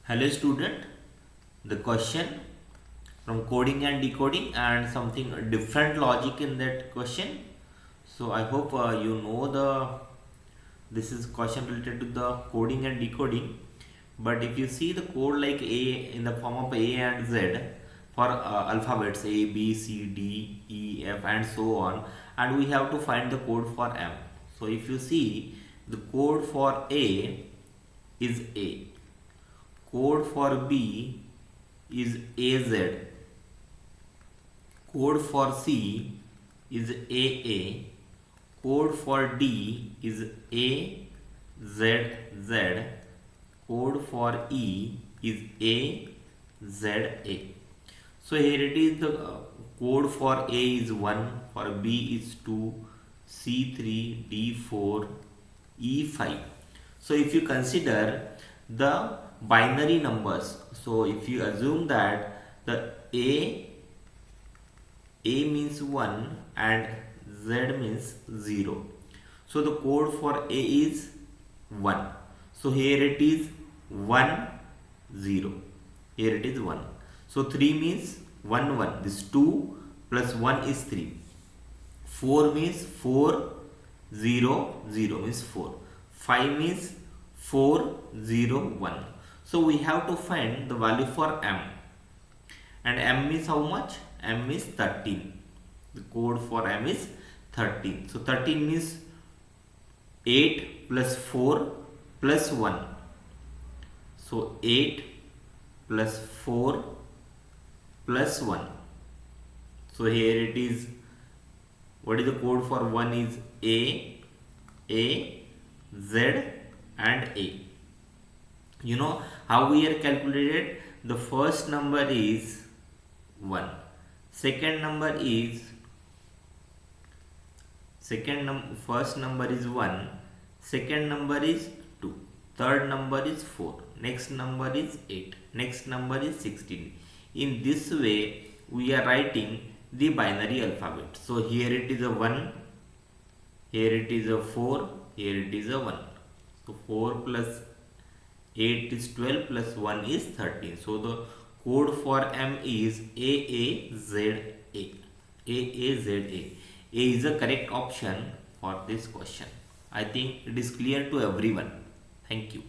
Hello student, the question from coding and decoding and something different logic in that question. So I hope you know this is question related to the coding and decoding. But if you see the code like A in the form of A and Z for alphabets A, B, C, D, E, F and so on, and we have to find the code for M. So if you see the code for A is A. Code for B is AZ. Code for C is AA. Code for D is AZZ. Code for E is AZA. So here it is, the code for A is 1, for B is 2, C3, D4, E5. So if you consider the binary numbers, so if you assume that the A means 1 and Z means 0, so the code for A is 1. So here it is 1 0, here it is 1. So 3 means 1 1, this 2 plus 1 is 3. 4 means 4 0 0 means 4. 5 means 4 0 1. So we have to find the value for M, and M is how much? M is 13. The code for M is 13. So 13 means 8 plus 4 plus 1. So 8 plus 4 plus 1. So here it is, what is the code for 1 is A, Z and A. You know how we are calculated? The first number is 1, second number is first number is 1, second number is 2, third number is 4, next number is 8, next number is 16. In this way we are writing the binary alphabet. So here it is a 1, here it is a 4, here it is a 1. So 4 plus 8 is 12 plus 1 is 13. So the code for M is AAZA. AAZA. A is the correct option for this question. I think it is clear to everyone. Thank you.